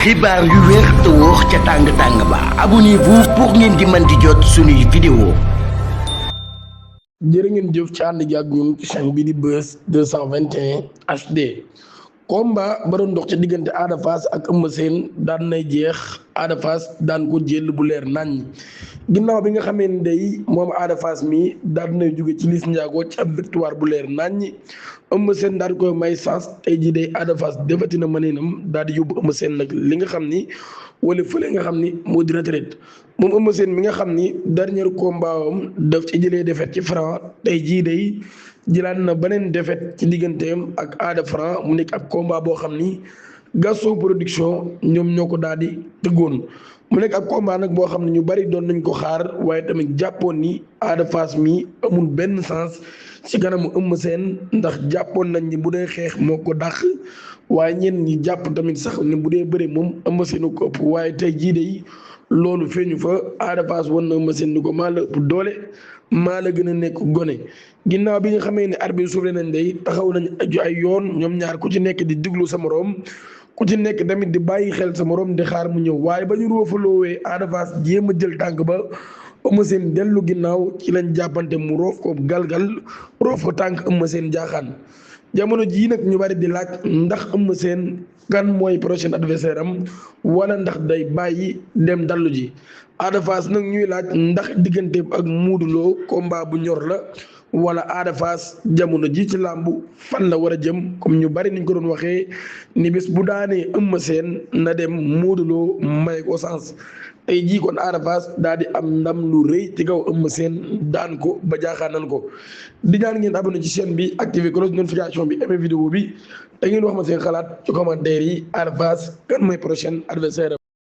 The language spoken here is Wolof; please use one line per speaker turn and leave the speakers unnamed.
xibaar yu wér te wóor ca tàng ba abonnez-vous pour ngeen di mën di jot suñuy vidéo.
jërë ngeen jëf ci ànd gi ak ñun ci chaîne bi di Buzz 221 HD. combat ba doon dox ci diggante Ada Fass ak Eumeu Sène daan nay jeex Ada Fass daan ko jël bu leer nañ ginnaaw bi nga xamee ni day moom Ada Fass mi daan nay jóge ci Liss Ndiago ci ab victoire bu leer nañ Eumeu Sène daal di koy may sens tey jii day Ada Fass defati na mëneenam daal di yóbbu Eumeu Sène nag li nga xam ni wala fële nga xam ni moo di retraite moom Eumeu Sène mi nga xam ni dernier combat am daf ci jëlee défaite ci Franc tey jii day jëlaat na beneen défaite ci digganteem ak Ada Franc mu nekk ab combat boo xam ni Gaston Production ñoom ñoo ko daal di tëggoon mu nekk ab combat nag boo xam ne ñu bari doon nañ ko xaar waaye tamit jàppoon ni Ada Fass mi amul benn sens ci kanamu Eumeu Sène ndax jàppoon nañ ni bu dee xeex moo ko dàq waaye ñenn ñi jàpp tamit sax ni bu dee bëre moom Eumeu Sène ko ëpp waaye tey jii de loolu feeñu fa Ada Fass wan na Eumeu Sène ni ko maa la ëpp doole maa la gën a nekk gone ginnaaw bi nga xamee ne arbitre soufflé nañ day taxaw nañ aju ay yoon ñoom ñaar ku ci nekk di diglu sa morom ku ci nekk tamit di bàyyi xel sa morom di xaar mu ñëw waaye ba ñu roofaloowee Ada Fass jéem a jël tànk ba Eumeu Sène dellu ginnaaw ci lañ jàppante mu roof ko galgal roof ko tànk Eumeu Sène jaaxaan jamono jii nag ñu bari di laaj ndax Eumeu Sène kan mooy prochain adversaire am wala ndax day bàyyi dem dallu ji Ada Fass nag ñuy laaj ndax diggante ak Modou Lo combat bu ñor la wala Ada Fass jamono ji ci làmbu fan la war a jëm comme ñu bari niñ ko doon waxee ni bés bu daanee Eumeu Sène na dem Modou Lo may ko sens tey jii kon Ada Fass daal di am ndam lu rëy ci kaw Eumeu Sène daan ko ba jaaxaanal ko di ñaan ngeen abonné ci chaîne bi activé cloche notification bi aimé vidéo bi te ngeen wax ma seen xalaat ci commentaire yi Ada Fass kan mooy prochain adversaire